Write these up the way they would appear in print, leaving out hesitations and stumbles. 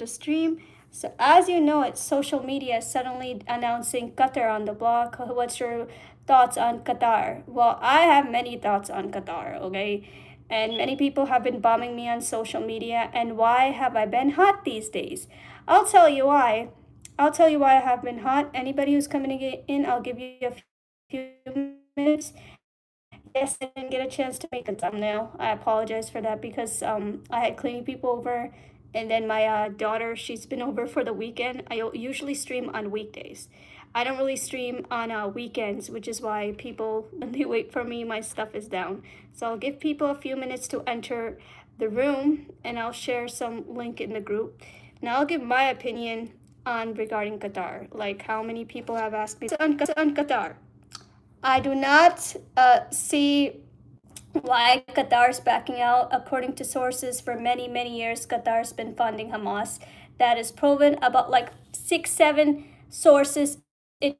the stream. So as you know, it's social media is suddenly announcing Qatar on the block. What's your thoughts on Qatar? Well, I have many thoughts on Qatar, okay? And many people have been bombing me on social media. And why have I been hot these days? I'll tell you why. I'll tell you why I have been hot. Anybody who's coming in, I'll give you a few minutes. Yes, I didn't get a chance to make a thumbnail. I apologize for that because I had cleaning people over, and then my daughter, she's been over for the weekend. I usually stream on weekdays. I don't really stream on weekends, which is why people, when they wait for me, my stuff is down. So I'll give people a few minutes to enter the room, and I'll share some link in the group. Now I'll give my opinion on regarding Qatar, like how many people have asked me on Qatar. I do not see why Qatar is backing out. According to sources, for many, many years, Qatar's been funding Hamas. That is proven. About like 6-7 sources, it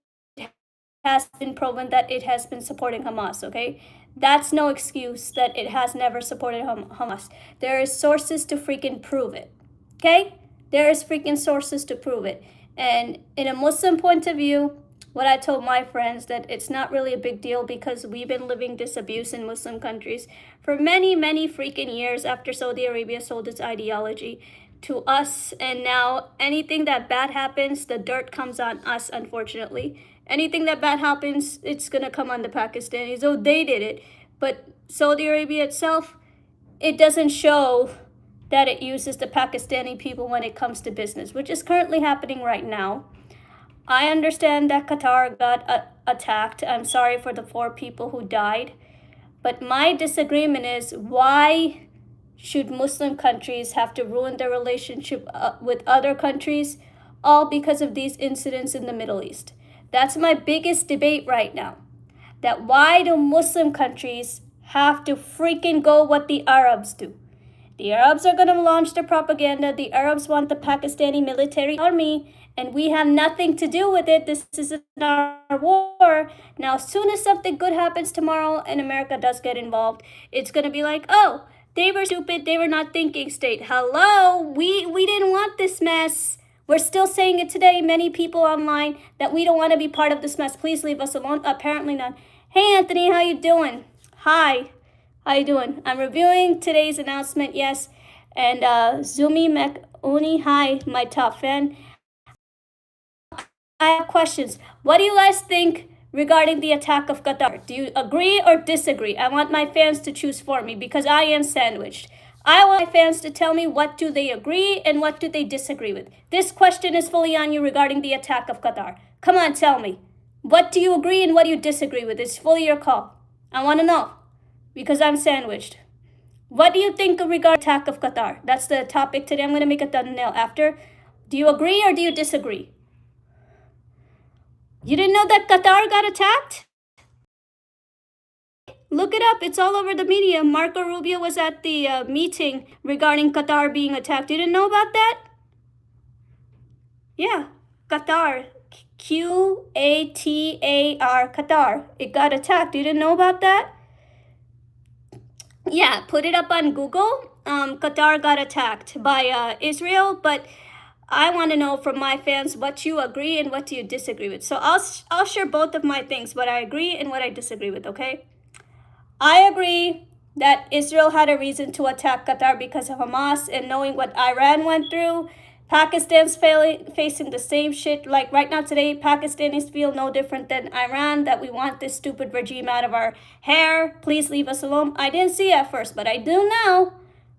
has been proven that it has been supporting Hamas, okay? That's no excuse that it has never supported Hamas. There is sources to freaking prove it, okay? There is freaking sources to prove it. And in a Muslim point of view, what I told my friends, that it's not really a big deal because we've been living this abuse in Muslim countries for many, many freaking years after Saudi Arabia sold its ideology to us. And now anything that bad happens, the dirt comes on us, unfortunately. Anything that bad happens, it's going to come on the Pakistanis. Oh, they did it. But Saudi Arabia itself, it doesn't show that it uses the Pakistani people when it comes to business, which is currently happening right now. I understand that Qatar got attacked. I'm sorry for the 4 people who died. But my disagreement is, why should Muslim countries have to ruin their relationship with other countries, all because of these incidents in the Middle East? That's my biggest debate right now. That why do Muslim countries have to freaking go what the Arabs do? The Arabs are going to launch their propaganda. The Arabs want the Pakistani military army, and we have nothing to do with it. This isn't our war. Now, as soon as something good happens tomorrow and America does get involved, it's going to be like, oh, they were stupid. They were not thinking state. Hello, we didn't want this mess. We're still saying it today. Many people online that we don't want to be part of this mess. Please leave us alone. Apparently not. Hey, Anthony, how you doing? Hi. How you doing? I'm reviewing today's announcement, yes. And Zumi Mekuni, hi, my top fan. I have questions. What do you guys think regarding the attack of Qatar? Do you agree or disagree? I want my fans to choose for me because I am sandwiched. I want my fans to tell me what do they agree and what do they disagree with. This question is fully on you regarding the attack of Qatar. Come on, tell me. What do you agree and what do you disagree with? It's fully your call. I want to know because I'm sandwiched. What do you think regarding the attack of Qatar? That's the topic today. I'm going to make a thumbnail after. Do you agree or do you disagree? You didn't know that Qatar got attacked? Look it up. It's all over the media. Marco Rubio was at the meeting regarding Qatar being attacked. You didn't know about that? Yeah, Qatar. Qatar. Qatar. It got attacked. You didn't know about that? Yeah, put it up on Google. Qatar got attacked by Israel, but I want to know from my fans what you agree and what do you disagree with. So I'll share both of my things, what I agree and what I disagree with, okay? I agree that Israel had a reason to attack Qatar because of Hamas, and knowing what Iran went through, Pakistan's facing the same shit. Like right now today, Pakistanis feel no different than Iran, that we want this stupid regime out of our hair. Please leave us alone. I didn't see it at first, but I do now.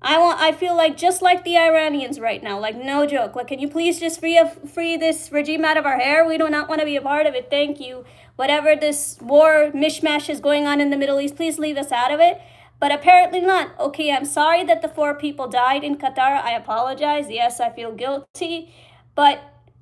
I feel like just like the Iranians right now, like no joke. Like, can you please just free this regime out of our hair? We do not want to be a part of it. Thank you. Whatever this war mishmash is going on in the Middle East, please leave us out of it. But apparently not. Okay, I'm sorry that the 4 people died in Qatar. I apologize. Yes, I feel guilty. But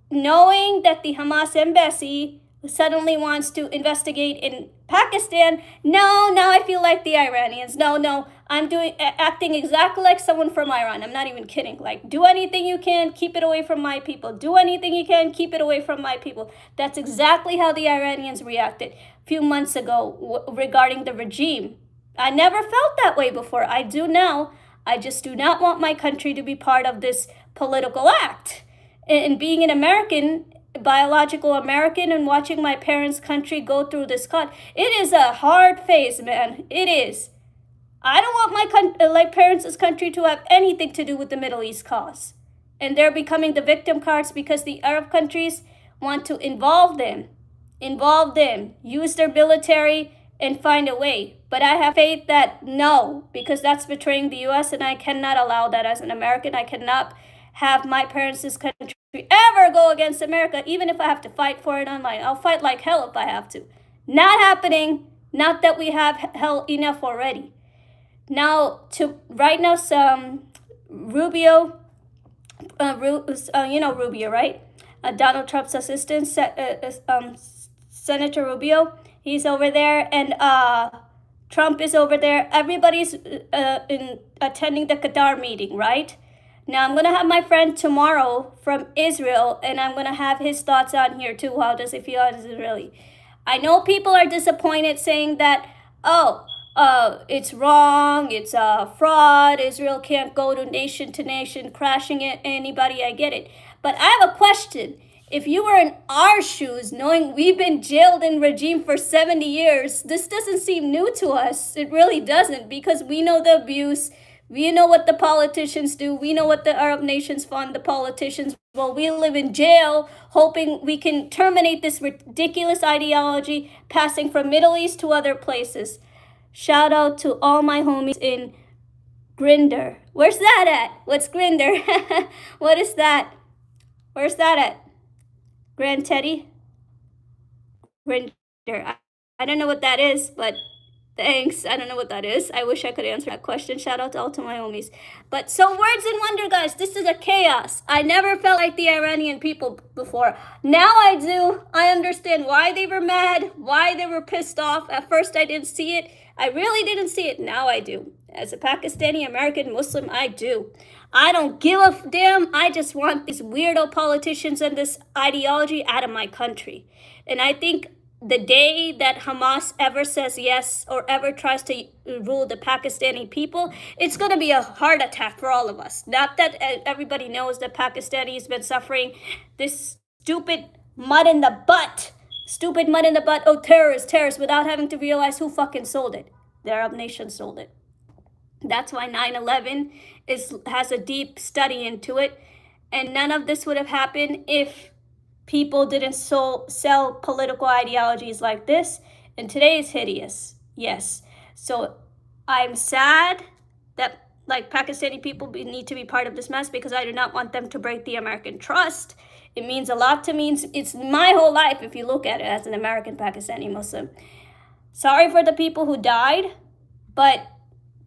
knowing that the Hamas embassy suddenly wants to investigate in Pakistan, now I feel like the Iranians. No, I'm acting exactly like someone from Iran. I'm not even kidding. Like, do anything you can, keep it away from my people. Do anything you can, keep it away from my people. That's exactly how the Iranians reacted a few months ago regarding the regime. I never felt that way before. I do now. I just do not want my country to be part of this political act. And being an American, biological American, and watching my parents' country go through this cut, it is a hard phase, man. It is. I don't want my parents' country to have anything to do with the Middle East cause. And they're becoming the victim cards because the Arab countries want to involve them, use their military, and find a way. But I have faith that no, because that's betraying the U.S., and I cannot allow that as an American. I cannot have my parents' country ever go against America, even if I have to fight for it online. I'll fight like hell if I have to. Not happening. Not that we have hell enough already. Now, some Rubio, Rubio, right? Donald Trump's assistant, Senator Rubio, he's over there, and Trump is over there. Everybody's attending the Qatar meeting, right? Now, I'm going to have my friend tomorrow from Israel, and I'm going to have his thoughts on here too. How does it feel as Israeli? I know people are disappointed saying that, it's wrong, it's a fraud, Israel can't go to nation, crashing at anybody. I get it. But I have a question. If you were in our shoes, knowing we've been jailed in regime for 70 years, this doesn't seem new to us. It really doesn't, because we know the abuse. We know what the politicians do. We know what the Arab nations fund the politicians. Well, we live in jail, hoping we can terminate this ridiculous ideology, passing from Middle East to other places. Shout out to all my homies in Grindr. Where's that at? What's Grindr? What is that? Where's that at? Grand Teddy? Grindr. I don't know what that is, but thanks. I don't know what that is. I wish I could answer that question. Shout out to all to my homies. But so Words and Wonder, guys, this is a chaos. I never felt like the Iranian people before. Now I do. I understand why they were mad, why they were pissed off. At first I didn't see it. I really didn't see it. Now I do. As a Pakistani American Muslim, I do. I don't give a damn. I just want these weirdo politicians and this ideology out of my country. And I think the day that Hamas ever says yes or ever tries to rule the Pakistani people, it's going to be a heart attack for all of us. Not that everybody knows that Pakistani has been suffering this stupid mud in the butt. Oh, terrorists, without having to realize who fucking sold it. The Arab nation sold it. That's why 9/11 has a deep study into it. And none of this would have happened if people didn't sell political ideologies like this. And today is hideous. Yes. So I'm sad that Pakistani people need to be part of this mess, because I do not want them to break the American trust. It means a lot to me. It's my whole life if you look at it as an American Pakistani Muslim. Sorry for the people who died, but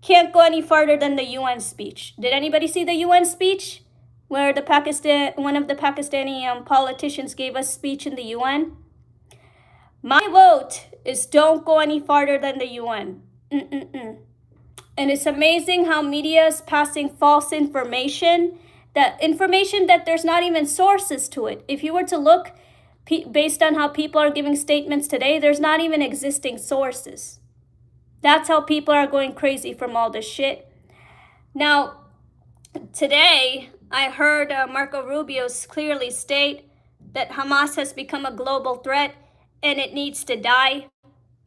can't go any further than the UN speech. Did anybody see the UN speech? Where one of the Pakistani politicians gave a speech in the UN? My vote is don't go any farther than the UN. And it's amazing how media is passing false information, that there's not even sources to it. If you were to look based on how people are giving statements today, there's not even existing sources. That's how people are going crazy from all this shit. Now, today, I heard Marco Rubio clearly state that Hamas has become a global threat and it needs to die.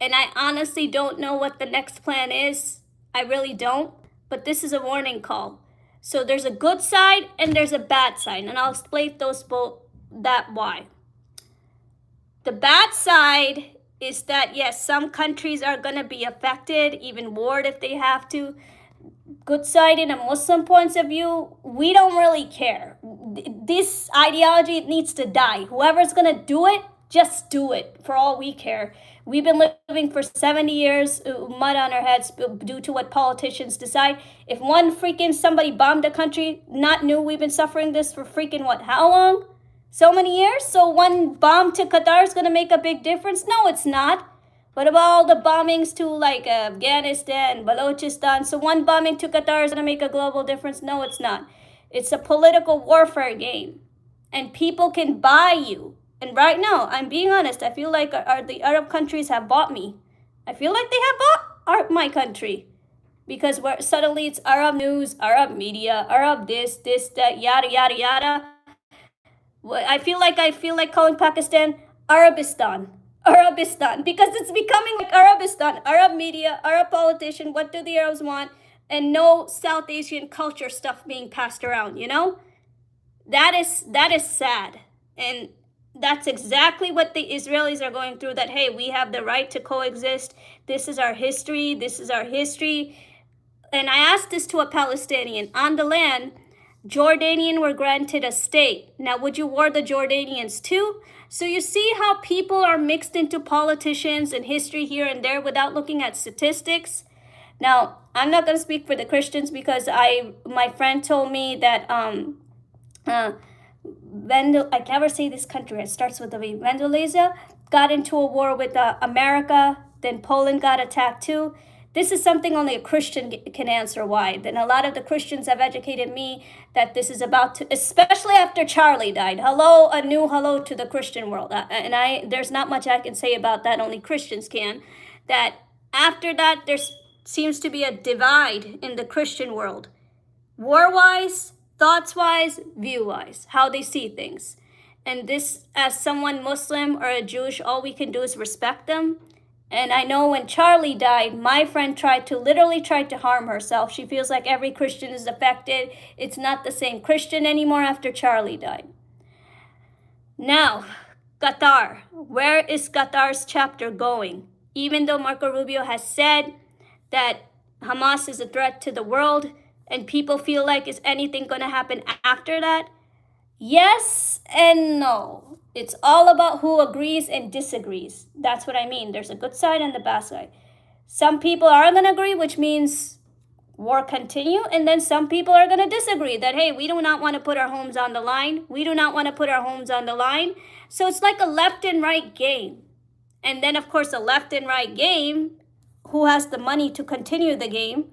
And I honestly don't know what the next plan is. I really don't. But this is a warning call. So there's a good side and there's a bad side. And I'll explain those both, why. The bad side is that, yes, some countries are going to be affected, even warred if they have to. Good side, in a Muslim point of view, we don't really care. This ideology needs to die. Whoever's going to do it, just do it, for all we care. We've been living for 70 years, mud on our heads due to what politicians decide. If somebody bombed a country, not new, we've been suffering this for how long? So many years? So one bomb to Qatar is going to make a big difference? No, it's not. What about all the bombings to Afghanistan, Balochistan? So one bombing to Qatar is going to make a global difference? No, it's not. It's a political warfare game. And people can buy you. And right now, I'm being honest, I feel like the Arab countries have bought me. I feel like they have bought my country. because we're suddenly it's Arab news, Arab media, Arab this, that, yada, yada, yada. I feel like calling Pakistan Arabistan. Arabistan, because it's becoming like Arabistan. Arab media, Arab politician, what do the Arabs want? And no South Asian culture stuff being passed around, you know? That is sad. And that's exactly what the Israelis are going through, that hey, we have the right to coexist. This is our history. This is our history. And I asked this to a Palestinian. On the land, Jordanian were granted a state. Now, would you war the Jordanians too? So you see how people are mixed into politicians and history here and there without looking at statistics. Now, I'm not going to speak for the Christians, because my friend told me that I can never say this country. It starts with a V. Venezuela got into a war with America. Then Poland got attacked too. This is something only a Christian can answer why. Then a lot of the Christians have educated me that this is about to, especially after Charlie died. Hello, a new hello to the Christian world. There's not much I can say about that. Only Christians can. That after that, there seems to be a divide in the Christian world, war-wise, thoughts-wise, view-wise, how they see things. And this, as someone Muslim or a Jewish, all we can do is respect them. And I know when Charlie died, my friend literally tried to harm herself. She feels like every Christian is affected. It's not the same Christian anymore after Charlie died. Now, Qatar. Where is Qatar's chapter going? Even though Marco Rubio has said that Hamas is a threat to the world, and people feel like, is anything going to happen after that? Yes and no. It's all about who agrees and disagrees. That's what I mean. There's a good side and the bad side. Some people are going to agree, which means war continue. And then some people are going to disagree that, hey, we do not want to put our homes on the line. We do not want to put our homes on the line. So it's like a left and right game. And then, of course, a left and right game, who has the money to continue the game?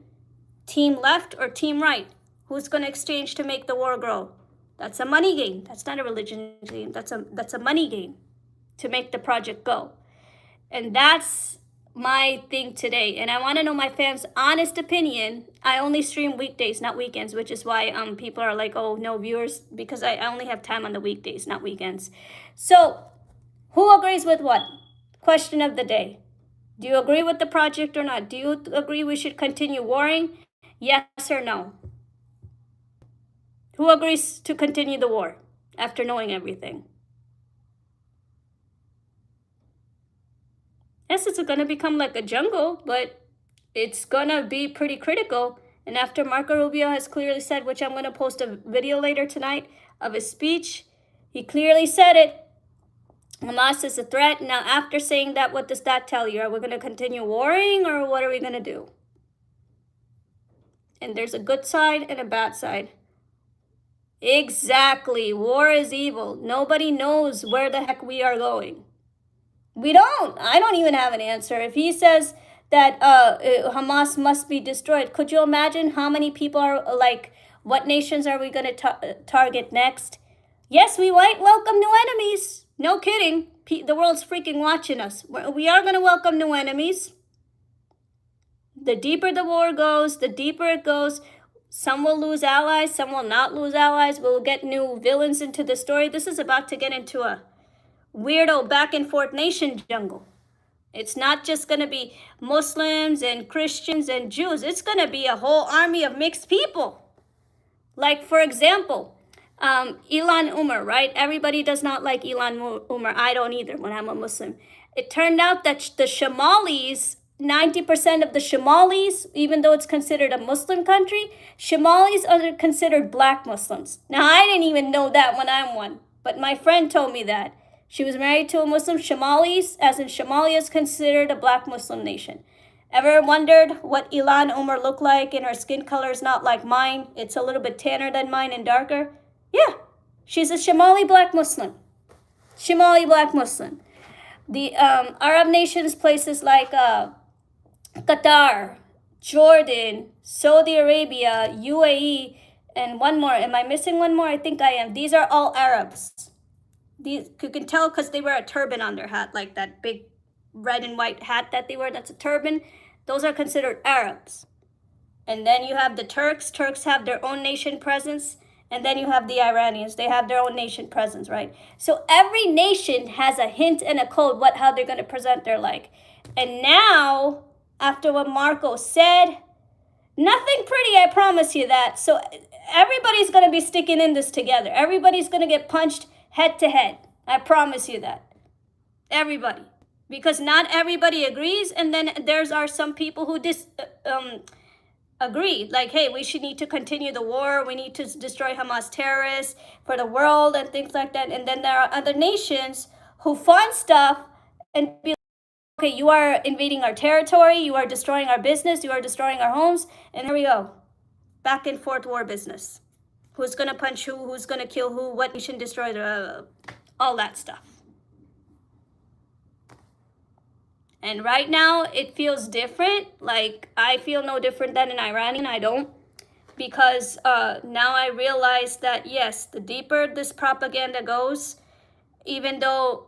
Team left or team right? Who's going to exchange to make the war grow? That's a money game. That's not a religion game. That's a money game to make the project go. And that's my thing today. And I want to know my fans' honest opinion. I only stream weekdays, not weekends, which is why people are like, oh, no viewers, because I only have time on the weekdays, not weekends. So who agrees with what? Question of the day. Do you agree with the project or not? Do you agree we should continue warring? Yes or no? Who agrees to continue the war after knowing everything? Yes, it's going to become like a jungle, but it's going to be pretty critical. And after Marco Rubio has clearly said, which I'm going to post a video later tonight of his speech, he clearly said it. Hamas is a threat. Now, after saying that, what does that tell you? Are we going to continue warring, or what are we going to do? And there's a good side and a bad side. Exactly. War is evil. Nobody knows where the heck we are going. We don't. I don't even have an answer. If he says that Hamas must be destroyed, could you imagine how many people are like, what nations are we going to target next? Yes, we might welcome new enemies. No kidding. The world's freaking watching us. We are going to welcome new enemies. The deeper the war goes, the deeper it goes. Some will lose allies, some will not lose allies. We'll get new villains into the story. This is about to get into a weirdo back and forth nation jungle. It's not just going to be Muslims and Christians and Jews. It's going to be a whole army of mixed people. Like, for example, Ilhan Umar, right? Everybody does not like Ilhan Umar. I don't either when I'm a Muslim. It turned out that the Somalis, 90% of the Somalis, even though it's considered a Muslim country, Somalis are considered black Muslims. Now, I didn't even know that when I'm one, but my friend told me that. She was married to a Muslim. Somalis, as in Somalia, is considered a black Muslim nation. Ever wondered what Ilhan Umar looked like, and her skin color is not like mine? It's a little bit tanner than mine and darker. Yeah, she's a Somali black Muslim. Somali black Muslim. The Arab nations, places like Qatar, Jordan, Saudi Arabia, UAE, and one more. Am I missing one more? I think I am. These are all Arabs. These, you can tell because they wear a turban on their hat, like that big red and white hat that they wear. That's a turban. Those are considered Arabs. And then you have the Turks. Turks have their own nation presence. And then you have the Iranians. They have their own nation presence, right? So every nation has a hint and a code how they're going to present their like. And now, after what Marco said, nothing pretty, I promise you that. So everybody's going to be sticking in this together. Everybody's going to get punched head to head. I promise you that. Everybody. Because not everybody agrees. And then are some people who agreed, like, hey, we should need to continue the war. We need to destroy Hamas terrorists for the world and things like that. And then there are other nations who fund stuff and be like, okay, you are invading our territory. You are destroying our business. You are destroying our homes. And here we go. Back and forth war business. Who's going to punch who? Who's going to kill who? What nation destroy all that stuff. And right now, it feels different. Like, I feel no different than an Iranian. I don't. Because now I realize that, yes, the deeper this propaganda goes, even though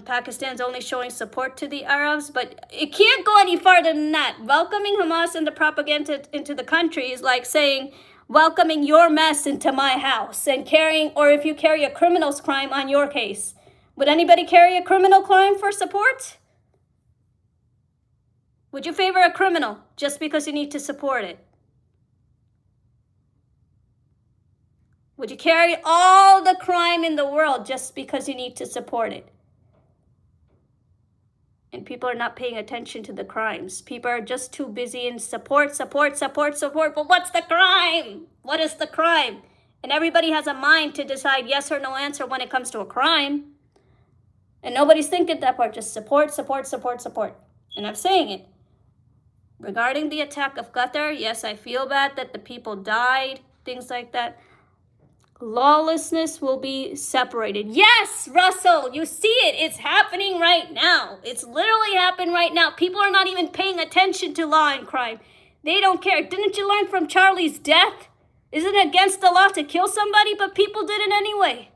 Pakistan's only showing support to the Arabs, but it can't go any farther than that. Welcoming Hamas and the propaganda into the country is like saying, welcoming your mess into my house and or if you carry a criminal's crime on your case. Would anybody carry a criminal crime for support? Would you favor a criminal just because you need to support it? Would you carry all the crime in the world just because you need to support it? And people are not paying attention to the crimes. People are just too busy in support. But what's the crime? What is the crime? And everybody has a mind to decide yes or no answer when it comes to a crime. And nobody's thinking that part. Just support. And I'm saying it. Regarding the attack of Qatar, yes, I feel bad that the people died, things like that. Lawlessness will be separated. Yes, Russell, you see it. It's happening right now. It's literally happening right now. People are not even paying attention to law and crime. They don't care. Didn't you learn from Charlie's death? Isn't it against the law to kill somebody? But people did it anyway.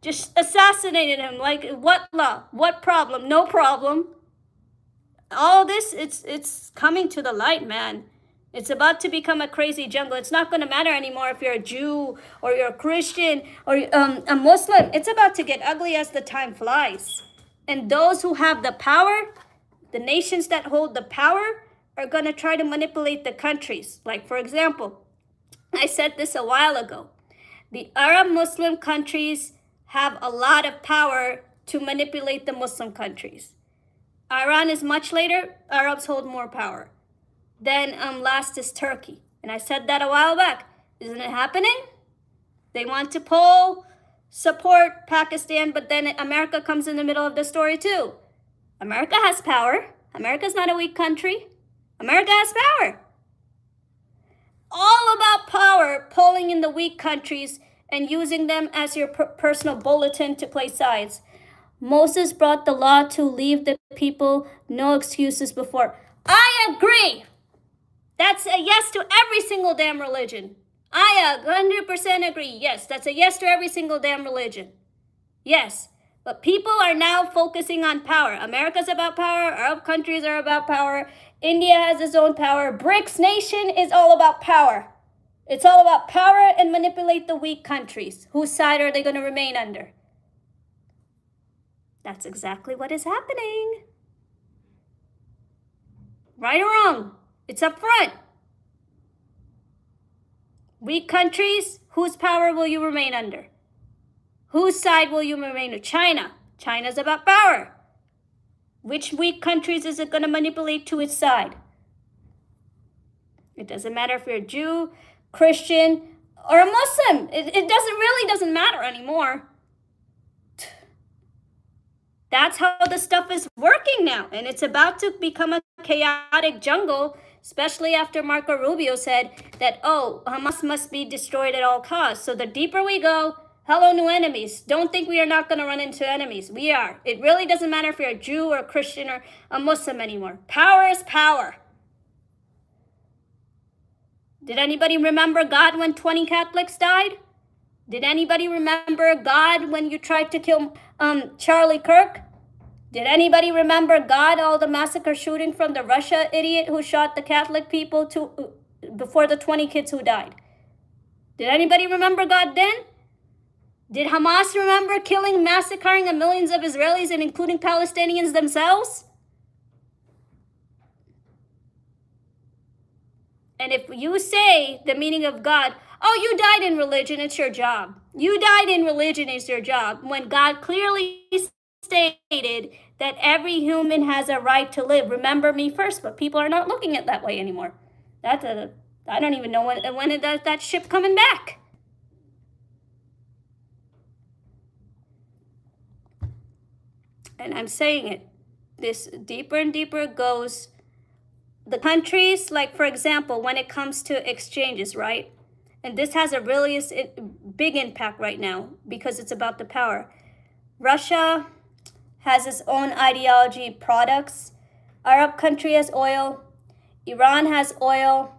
Just assassinated him. Like, what law? What problem? No problem. All this, it's coming to the light, man. It's about to become a crazy jungle. It's not going to matter anymore if you're a Jew or you're a Christian or a Muslim. It's about to get ugly as the time flies. And those who have the power, the nations that hold the power, are going to try to manipulate the countries. Like, for example, I said this a while ago. The Arab Muslim countries have a lot of power to manipulate the Muslim countries. Iran is much later. Arabs hold more power. Then last is Turkey. And I said that a while back. Isn't it happening? They want to support Pakistan, but then America comes in the middle of the story too. America has power. America's not a weak country. America has power. All about power, pulling in the weak countries and using them as your personal bulletin to play sides. Moses brought the law to leave the people no excuses before. I agree. That's a yes to every single damn religion. I 100% agree. Yes, that's a yes to every single damn religion. Yes, but people are now focusing on power. America's about power. Arab countries are about power. India has its own power. BRICS nation is all about power. It's all about power and manipulate the weak countries. Whose side are they going to remain under? That's exactly what is happening. Right or wrong, it's up front. Weak countries, whose power will you remain under? Whose side will you remain under? China. China's about power. Which weak countries is it going to manipulate to its side? It doesn't matter if you're a Jew, Christian, or a Muslim. It doesn't matter anymore. That's how the stuff is working now. And it's about to become a chaotic jungle, especially after Marco Rubio said that, Hamas must be destroyed at all costs. So the deeper we go, hello, new enemies. Don't think we are not going to run into enemies. We are. It really doesn't matter if you're a Jew or a Christian or a Muslim anymore. Power is power. Did anybody remember God when 20 Catholics died? Did anybody remember God when you tried to kill Charlie Kirk? Did anybody remember God, all the massacre shooting from the Russia idiot who shot the Catholic people before the 20 kids who died? Did anybody remember God then? Did Hamas remember killing, massacring millions of Israelis and including Palestinians themselves? And if you say the meaning of God, oh, you died in religion, it's your job. You died in religion, it's your job. When God clearly stated that every human has a right to live. Remember me first, but people are not looking at it that way anymore. I don't even know when that ship coming back. And I'm saying it. This deeper and deeper goes. The countries, like for example, when it comes to exchanges, right? And this has a really big impact right now because it's about the power. Russia has its own ideology products. Arab country has oil. Iran has oil.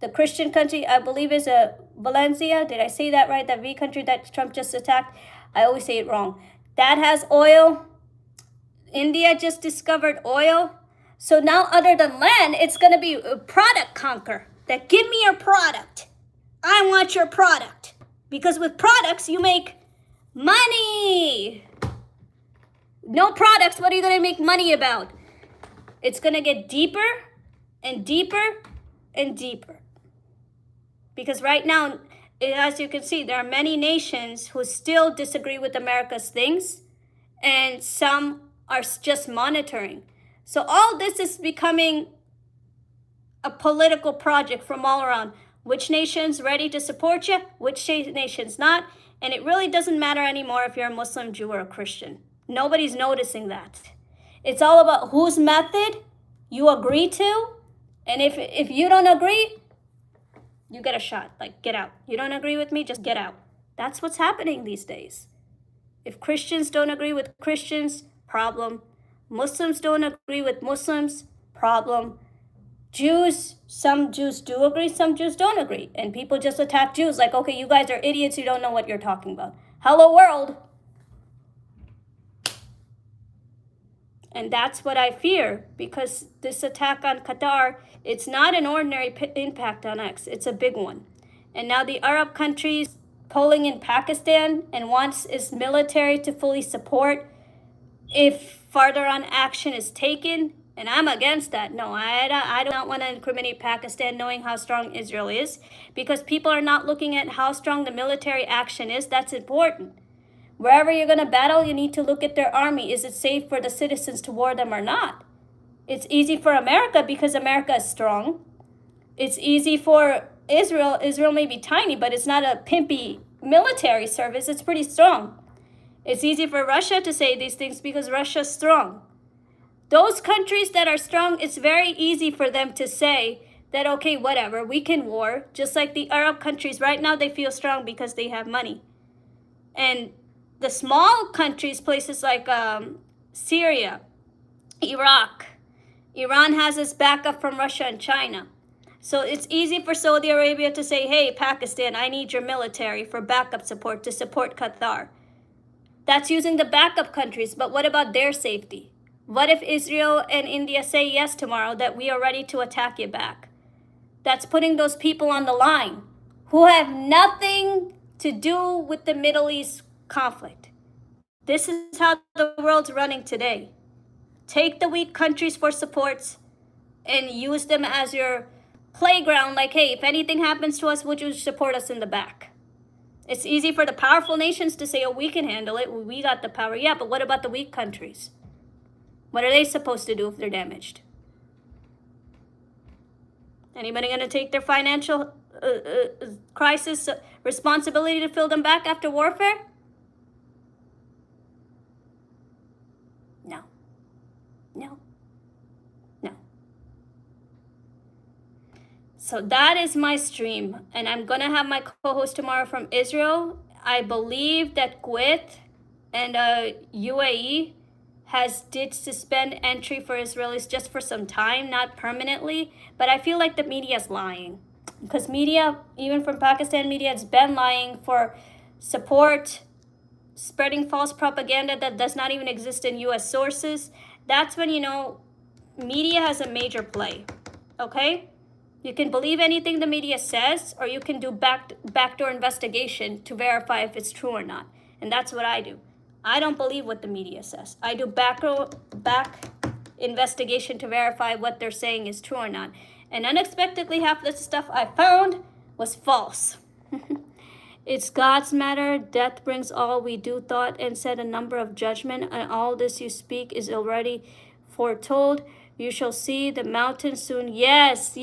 The Christian country, I believe, is Valencia. Did I say that right? That V country that Trump just attacked. I always say it wrong. That has oil. India just discovered oil. So now other than land, it's going to be a product conquer. That give me your product. I want your product. Because with products, you make money. No products, what are you going to make money about? It's going to get deeper and deeper and deeper. Because right now, as you can see, there are many nations who still disagree with America's things. And some are just monitoring. So all this is becoming a political project from all around. Which nation's ready to support you? Which nation's not? And it really doesn't matter anymore if you're a Muslim, Jew, or a Christian. Nobody's noticing that. It's all about whose method you agree to. And if you don't agree, you get a shot. Like, get out. You don't agree with me? Just get out. That's what's happening these days. If Christians don't agree with Christians, problem. Muslims don't agree with Muslims, problem. Jews, some Jews do agree, some Jews don't agree. And people just attack Jews like, okay, you guys are idiots, you don't know what you're talking about. Hello, world. And that's what I fear, because this attack on Qatar, it's not an ordinary impact on us, it's a big one. And now the Arab countries polling in Pakistan and wants its military to fully support if further on action is taken. And I'm against that. No, I don't want to incriminate Pakistan knowing how strong Israel is, because people are not looking at how strong the military action is. That's important. Wherever you're going to battle, you need to look at their army. Is it safe for the citizens to war them or not? It's easy for America because America is strong. It's easy for Israel. Israel may be tiny, but it's not a pimpy military service. It's pretty strong. It's easy for Russia to say these things because Russia's strong. Those countries that are strong, it's very easy for them to say that, okay, whatever, we can war. Just like the Arab countries right now, they feel strong because they have money. And the small countries, places like Syria, Iraq, Iran has its backup from Russia and China. So it's easy for Saudi Arabia to say, hey, Pakistan, I need your military for backup support to support Qatar. That's using the backup countries, but what about their safety? What if Israel and India say yes tomorrow that we are ready to attack you back? That's putting those people on the line who have nothing to do with the Middle East conflict. This is how the world's running today. Take the weak countries for supports and use them as your playground. Like, hey, if anything happens to us, would you support us in the back? It's easy for the powerful nations to say, oh, we can handle it. We got the power. Yeah, but what about the weak countries? What are they supposed to do if they're damaged? Anybody going to take their financial crisis responsibility to fill them back after warfare? No. No. No. So that is my stream. And I'm going to have my co-host tomorrow from Israel. I believe that Kuwait and UAE did suspend entry for Israelis just for some time, not permanently. But I feel like the media is lying. Because media, even from Pakistan media, it's been lying for support spreading false propaganda that does not even exist in US sources, that's when, media has a major play. Okay? You can believe anything the media says, or you can do backdoor investigation to verify if it's true or not. And that's what I do. I don't believe what the media says. I do back investigation to verify what they're saying is true or not. And unexpectedly, half the stuff I found was false. It's God's matter. Death brings all we do, thought and said a number of judgment, and all this you speak is already foretold. You shall see the mountain soon. Yes.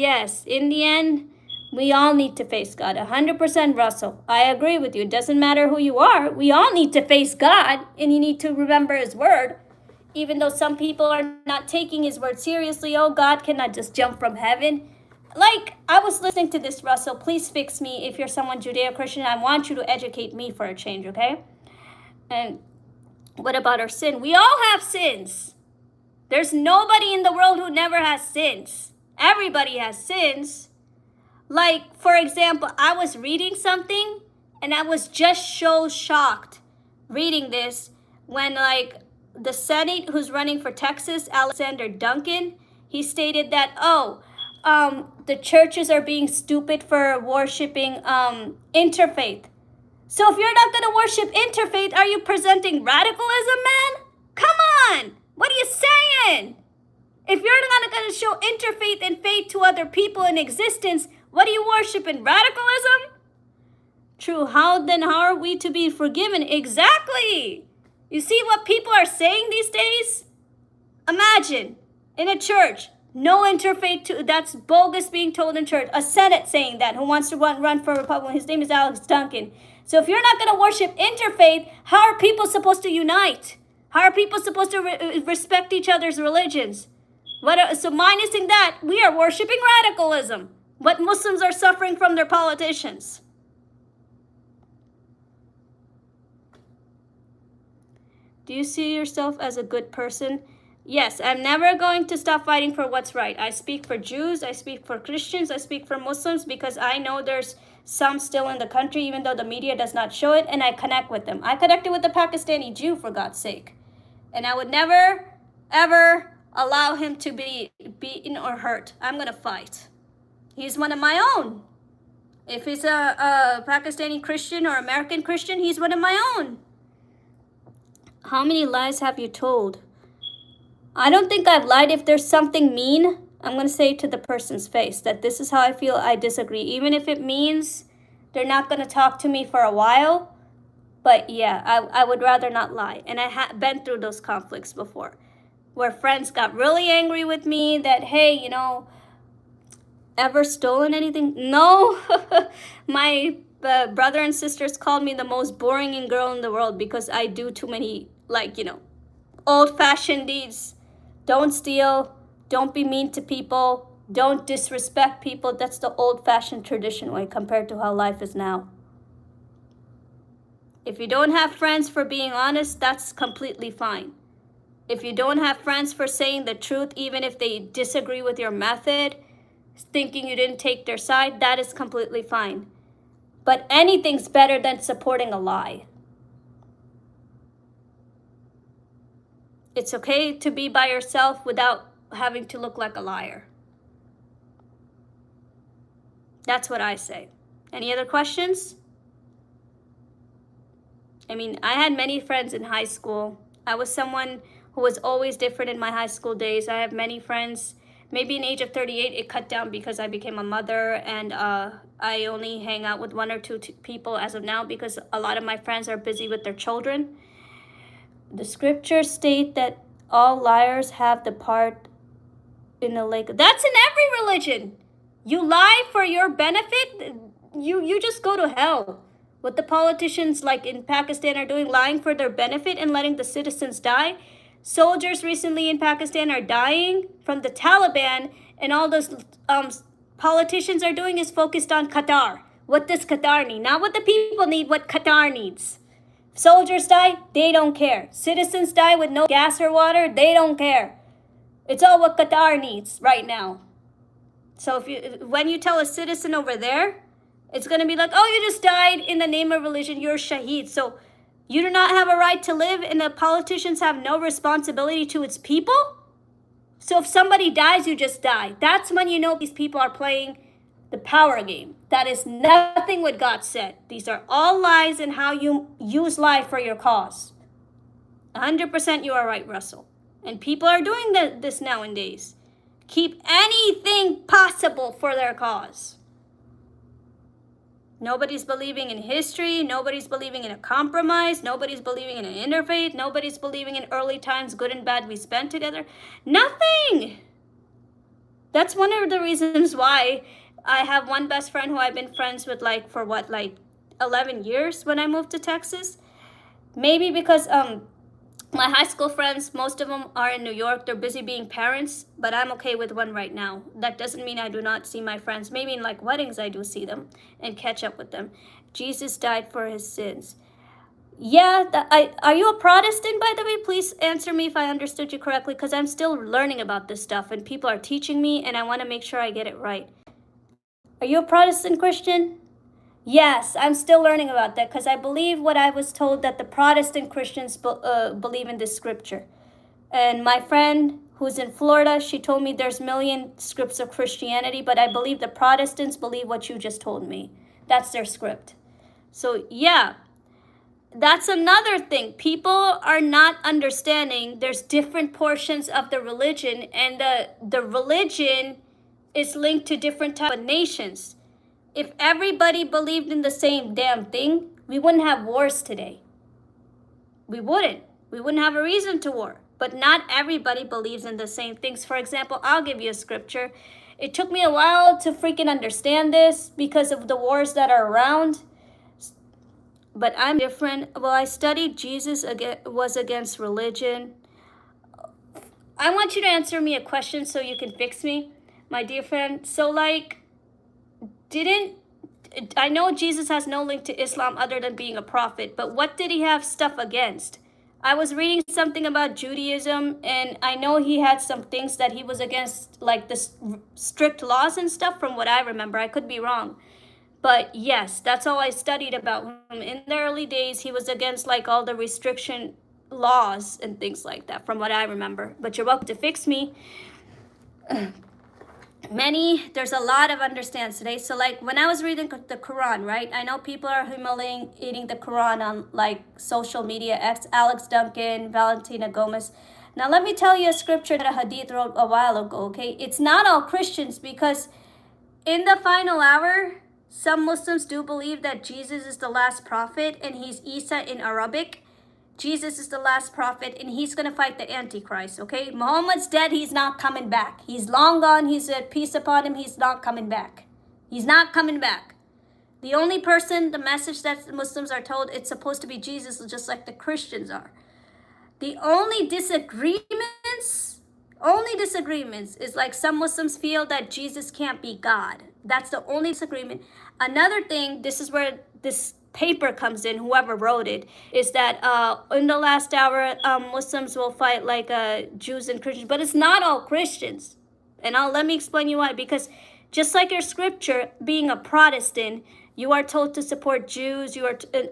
In the end, we all need to face God. 100%, Russell. I agree with you. It doesn't matter who you are. We all need to face God, and you need to remember His word. Even though some people are not taking His word seriously, oh, God cannot just jump from heaven. Like, I was listening to this, Russell. Please fix me if you're someone Judeo-Christian. I want you to educate me for a change, okay? And what about our sin? We all have sins. There's nobody in the world who never has sins. Everybody has sins. Like, for example, I was reading something and I was just so shocked reading this when, like, the Senate who's running for Texas, Alexander Duncan, he stated that, the churches are being stupid for worshiping interfaith. So if you're not going to worship interfaith, are you presenting radicalism, man? Come on! What are you saying? If you're not going to show interfaith and faith to other people in existence, what are you worshiping? Radicalism? True. How are we to be forgiven? Exactly. You see what people are saying these days? Imagine in a church, no interfaith, that's bogus being told in church. A Senate saying that, who wants to run for Republican. His name is Alex Duncan. So if you're not going to worship interfaith, how are people supposed to unite? How are people supposed to respect each other's religions? So minusing that, we are worshiping radicalism. What Muslims are suffering from their politicians. Do you see yourself as a good person? Yes, I'm never going to stop fighting for what's right. I speak for Jews, I speak for Christians, I speak for Muslims, because I know there's some still in the country, even though the media does not show it, and I connect with them. I connected with the Pakistani Jew, for God's sake. And I would never, ever allow him to be beaten or hurt. I'm going to fight. He's one of my own. If he's a Pakistani Christian or American Christian, he's one of my own. How many lies have you told? I don't think I've lied. If there's something mean, I'm going to say to the person's face that this is how I feel, I disagree. Even if it means they're not going to talk to me for a while. But yeah, I would rather not lie. And I have been through those conflicts before, where friends got really angry with me that, hey, ever stolen anything? No. My brother and sisters called me the most boring girl in the world because I do too many, old-fashioned deeds. Don't steal. Don't be mean to people. Don't disrespect people. That's the old-fashioned tradition way compared to how life is now. If you don't have friends for being honest, that's completely fine. If you don't have friends for saying the truth, even if they disagree with your method, thinking you didn't take their side, that is completely fine. But anything's better than supporting a lie. It's okay to be by yourself without having to look like a liar. That's what I say. Any other questions? I had many friends in high school. I was someone who was always different in my high school days. I have many friends. Maybe in age of 38, it cut down because I became a mother, and I only hang out with one or two people as of now because a lot of my friends are busy with their children. The scriptures state that all liars have the part in the lake. That's in every religion. You lie for your benefit, you just go to hell. What the politicians like in Pakistan are doing, lying for their benefit and letting the citizens die. Soldiers recently in Pakistan are dying from the Taliban, and all those politicians are doing is focused on Qatar. What does Qatar need? Not what the people need, what Qatar needs. Soldiers die, they don't care. Citizens die with no gas or water, they don't care. It's all what Qatar needs right now. So when you tell a citizen over there, it's going to be like, oh, you just died in the name of religion, you're shaheed. So You do not have a right to live, and the politicians have no responsibility to its people? So if somebody dies, you just die. That's when you know these people are playing the power game. That is nothing what God said. These are all lies and how you use lie for your cause. 100% you are right, Russell. And people are doing this nowadays. Keep anything possible for their cause. Nobody's believing in history. Nobody's believing in a compromise. Nobody's believing in an interfaith. Nobody's believing in early times, good and bad we spent together. Nothing. That's one of the reasons why I have one best friend who I've been friends with like 11 years when I moved to Texas. Maybe because my high school friends, most of them are in New York. They're busy being parents, but I'm okay with one right now. That doesn't mean I do not see my friends. Maybe in like weddings I do see them and catch up with them. Jesus died for his sins. Yeah, are you a Protestant, by the way? Please answer me if I understood you correctly, because I'm still learning about this stuff and people are teaching me and I want to make sure I get it right. Are you a Protestant Christian? Yes, I'm still learning about that because I believe what I was told that the Protestant Christians believe in this scripture. And my friend who's in Florida, she told me there's a million scripts of Christianity, but I believe the Protestants believe what you just told me. That's their script. So yeah, that's another thing. People are not understanding there's different portions of the religion, and the religion is linked to different types of nations. If everybody believed in the same damn thing, we wouldn't have wars today. We wouldn't. We wouldn't have a reason to war. But not everybody believes in the same things. For example, I'll give you a scripture. It took me a while to freaking understand this because of the wars that are around. But I'm different. Well, I studied Jesus was against religion. I want you to answer me a question so you can fix me, my dear friend. So I know Jesus has no link to Islam other than being a prophet, but what did he have stuff against? I was reading something about Judaism, and I know he had some things that he was against, like the strict laws and stuff from what I remember. I could be wrong. But yes, that's all I studied about him. In the early days, he was against like all the restriction laws and things like that from what I remember. But you're welcome to fix me. There's a lot of understands today. So like when I was reading the Quran, right? I know people are humiliating the Quran on like social media, Alex Duncan, Valentina Gomez. Now let me tell you a scripture that a hadith wrote a while ago, okay? It's not all Christians, because in the final hour, some Muslims do believe that Jesus is the last prophet and he's Isa in Arabic. Jesus is the last prophet and he's going to fight the Antichrist, okay? Muhammad's dead. He's not coming back. He's long gone. He said, peace upon him. He's not coming back. He's not coming back. The only person, the message that the Muslims are told, it's supposed to be Jesus, just like the Christians are. The only disagreements is like some Muslims feel that Jesus can't be God. That's the only disagreement. Another thing, this is where this paper comes in, whoever wrote it, is that in the last hour, Muslims will fight like Jews and Christians, but it's not all Christians. And let me explain you why. Because just like your scripture, being a Protestant, you are told to support Jews.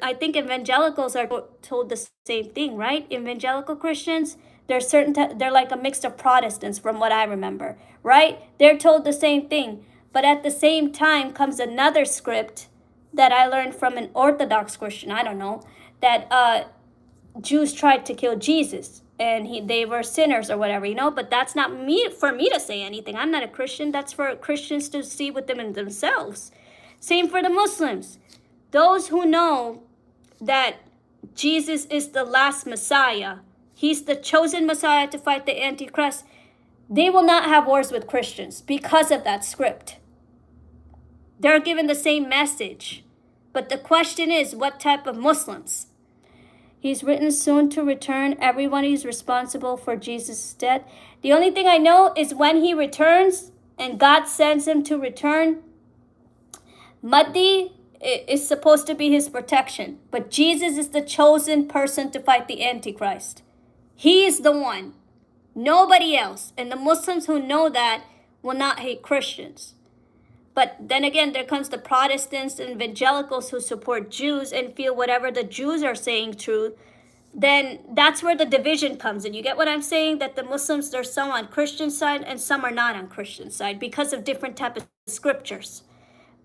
I think evangelicals are told the same thing, right? Evangelical Christians, they're like a mix of Protestants from what I remember, right? They're told the same thing. But at the same time comes another script that I learned from an Orthodox Christian, I don't know, that Jews tried to kill Jesus and they were sinners or whatever, but that's not for me to say anything. I'm not a Christian. That's for Christians to see within themselves. Same for the Muslims. Those who know that Jesus is the last Messiah, he's the chosen Messiah to fight the Antichrist, they will not have wars with Christians because of that script. They're given the same message. But the question is, what type of Muslims? He's written soon to return. Everyone is responsible for Jesus' death. The only thing I know is when he returns and God sends him to return, Mahdi is supposed to be his protection. But Jesus is the chosen person to fight the Antichrist. He is the one. Nobody else. And the Muslims who know that will not hate Christians. But then again, there comes the Protestants and evangelicals who support Jews and feel whatever the Jews are saying true. Then that's where the division comes in. You get what I'm saying? That the Muslims, there's some on Christian side and some are not on Christian side because of different type of scriptures.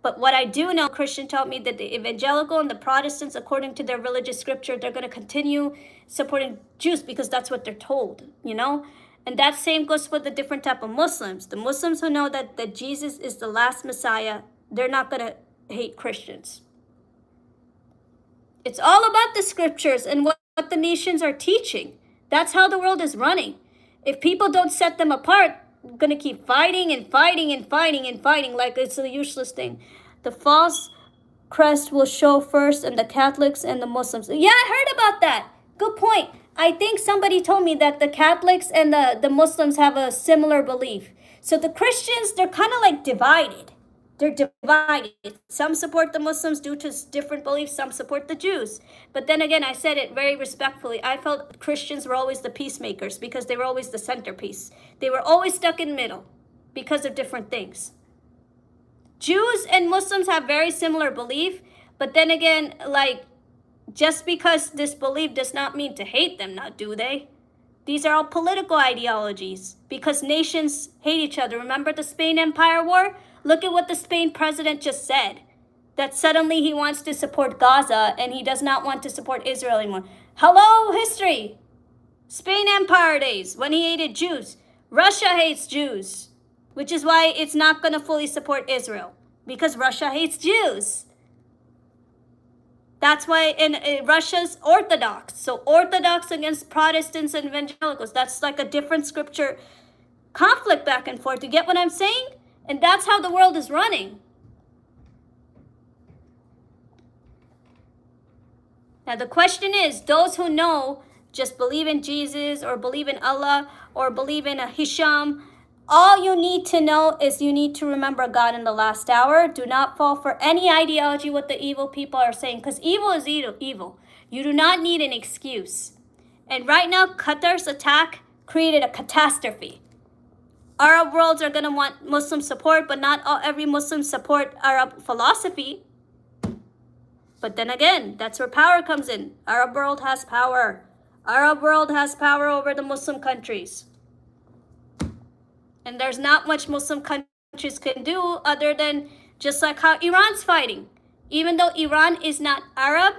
But what I do know, Christian taught me that the evangelical and the Protestants, according to their religious scripture, they're going to continue supporting Jews because that's what they're told, you know? And that same goes for the different type of Muslims. The Muslims who know that Jesus is the last Messiah, they're not going to hate Christians. It's all about the scriptures and what the nations are teaching. That's how the world is running. If people don't set them apart, we're going to keep fighting and fighting and fighting and fighting like it's a useless thing. The false crest will show first, and the Catholics and the Muslims. Yeah, I heard about that. Good point. I think somebody told me that the Catholics and the Muslims have a similar belief. So the Christians, they're kind of like divided. They're divided. Some support the Muslims due to different beliefs. Some support the Jews. But then again, I said it very respectfully. I felt Christians were always the peacemakers because they were always the centerpiece. They were always stuck in the middle because of different things. Jews and Muslims have very similar belief. But then again, like, just because this belief does not mean to hate them, now do they? These are all political ideologies because nations hate each other. Remember the Spain Empire War? Look at what the Spain president just said. That suddenly he wants to support Gaza and he does not want to support Israel anymore. Hello, history. Spain Empire days when he hated Jews. Russia hates Jews, which is why it's not going to fully support Israel because Russia hates Jews. That's why in Russia's Orthodox. So Orthodox against Protestants and evangelicals. That's like a different scripture conflict back and forth. You get what I'm saying? And that's how the world is running. Now the question is, those who know just believe in Jesus or believe in Allah or believe in a Hisham, all you need to know is you need to remember God in the last hour. Do not fall for any ideology what the evil people are saying, because evil is evil. You do not need an excuse. And right now, Qatar's attack created a catastrophe. Arab worlds are going to want Muslim support, but not every Muslim support Arab philosophy. But then again, that's where power comes in. Arab world has power. Arab world has power over the Muslim countries. And there's not much Muslim countries can do other than just like how Iran's fighting. Even though Iran is not Arab,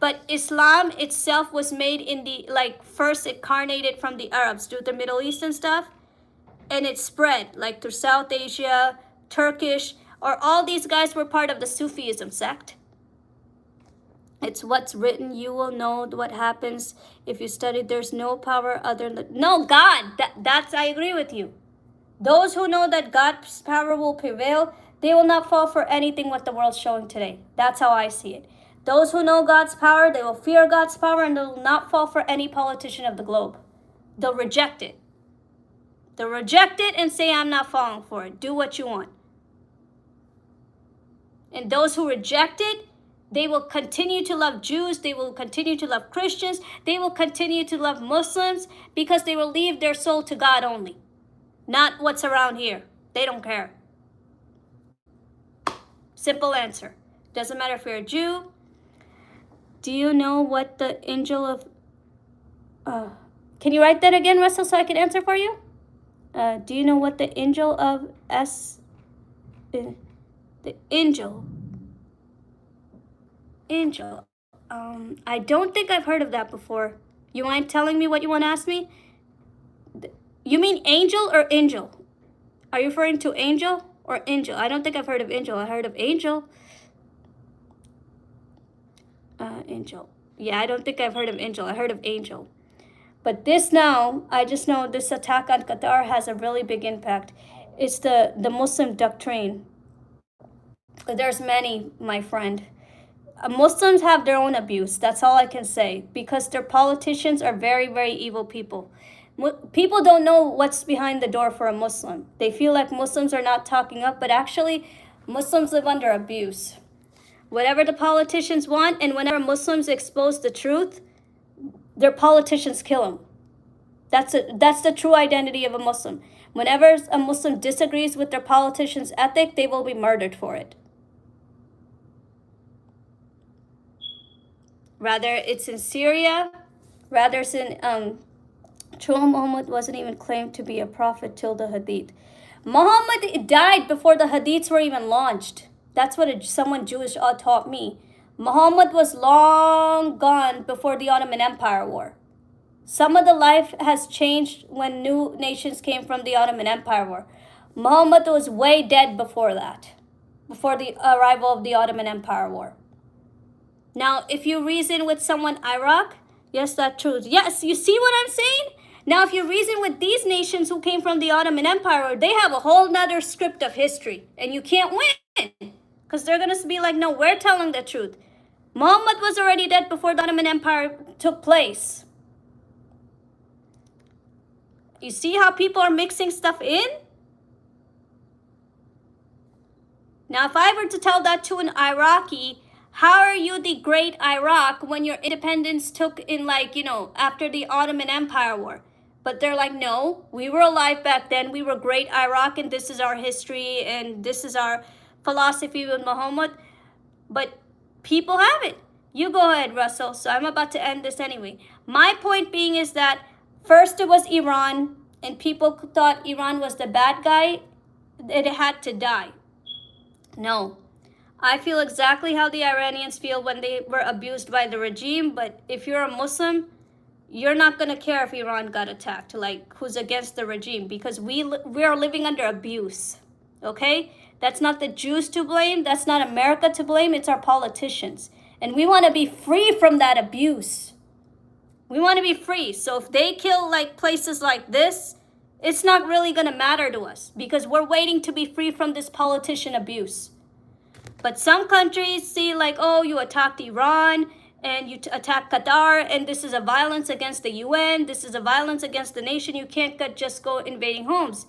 but Islam itself was made in the, like, first incarnated from the Arabs through the Middle East and stuff. And it spread, like, through South Asia, Turkish, or all these guys were part of the Sufism sect. It's what's written. You will know what happens if you study. There's no power other than... No, God. That's, I agree with you. Those who know that God's power will prevail, they will not fall for anything what the world's showing today. That's how I see it. Those who know God's power, they will fear God's power, and they will not fall for any politician of the globe. They'll reject it. They'll reject it and say, I'm not falling for it. Do what you want. And those who reject it, they will continue to love Jews. They will continue to love Christians. They will continue to love Muslims because they will leave their soul to God only. Not what's around here. They don't care. Simple answer. Doesn't matter if you're a Jew. Do you know what the angel of... can you write that again, Russell, so I can answer for you? Do you know what the angel of the angel... Angel. I don't think I've heard of that before. You mind telling me what you want to ask me? You mean angel or angel? Are you referring to angel or angel? I don't think I've heard of angel. I heard of angel. Angel. Yeah, I don't think I've heard of angel. I heard of angel. But this now, I just know this attack on Qatar has a really big impact. It's the Muslim doctrine. There's many, my friend. Muslims have their own abuse. That's all I can say. Because their politicians are very, very evil people. People don't know what's behind the door for a Muslim. They feel like Muslims are not talking up, but actually Muslims live under abuse. Whatever the politicians want, and whenever Muslims expose the truth, their politicians kill them. That's the true identity of a Muslim. Whenever a Muslim disagrees with their politician's ethic, they will be murdered for it. Rather it's in Syria, rather it's in true Muhammad wasn't even claimed to be a prophet till the Hadith. Muhammad died before the Hadiths were even launched. That's what someone Jewish taught me. Muhammad was long gone before the Ottoman Empire war. Some of the life has changed when new nations came from the Ottoman Empire war. Muhammad was way dead before that, before the arrival of the Ottoman Empire war. Now, if you reason with someone Iraq, yes, that's true. Yes, you see what I'm saying? Now, if you reason with these nations who came from the Ottoman Empire, they have a whole nother script of history, and you can't win, because they're going to be like, no, we're telling the truth. Muhammad was already dead before the Ottoman Empire took place. You see how people are mixing stuff in? Now, if I were to tell that to an Iraqi, how are you the great Iraq when your independence took in, like, you know, after the Ottoman Empire war? But they're like, no, we were alive back then. We were great Iraq, and this is our history, and this is our philosophy with Muhammad. But people have it. You go ahead, Russell. So I'm about to end this anyway. My point being is that first it was Iran, and people thought Iran was the bad guy. It had to die. No. I feel exactly how the Iranians feel when they were abused by the regime. But if you're a Muslim, you're not going to care if Iran got attacked, like who's against the regime, because we are living under abuse. Okay? That's not the Jews to blame. That's not America to blame. It's our politicians. And we want to be free from that abuse. We want to be free. So if they kill like places like this, it's not really going to matter to us, because we're waiting to be free from this politician abuse. But some countries see like, oh, you attacked Iran and you attacked Qatar, and this is a violence against the UN. This is a violence against the nation. You can't just go invading homes.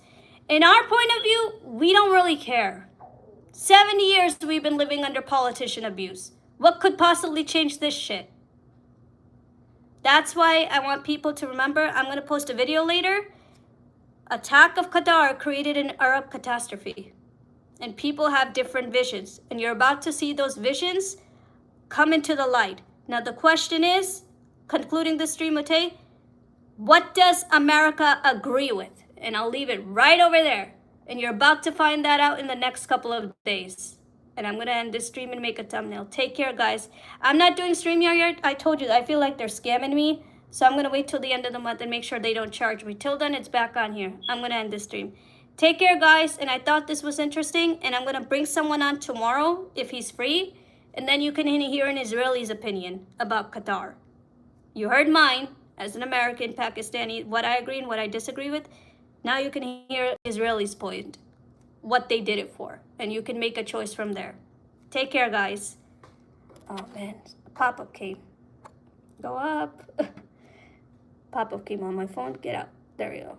In our point of view, we don't really care. 70 years we've been living under politician abuse. What could possibly change this shit? That's why I want people to remember. I'm going to post a video later. Attack of Qatar created an Arab catastrophe. And people have different visions. And you're about to see those visions come into the light. Now the question is, concluding the stream today, what does America agree with? And I'll leave it right over there. And you're about to find that out in the next couple of days. And I'm going to end this stream and make a thumbnail. Take care, guys. I'm not doing StreamYard. I told you, I feel like they're scamming me. So I'm going to wait till the end of the month and make sure they don't charge me. Till then, it's back on here. I'm going to end this stream. Take care, guys. And I thought this was interesting. And I'm going to bring someone on tomorrow if he's free. And then you can hear an Israeli's opinion about Qatar. You heard mine as an American, Pakistani, what I agree and what I disagree with. Now you can hear Israeli's point, what they did it for. And you can make a choice from there. Take care, guys. Oh, man. Pop-up came. Go up. Pop-up came on my phone. Get out. There we go.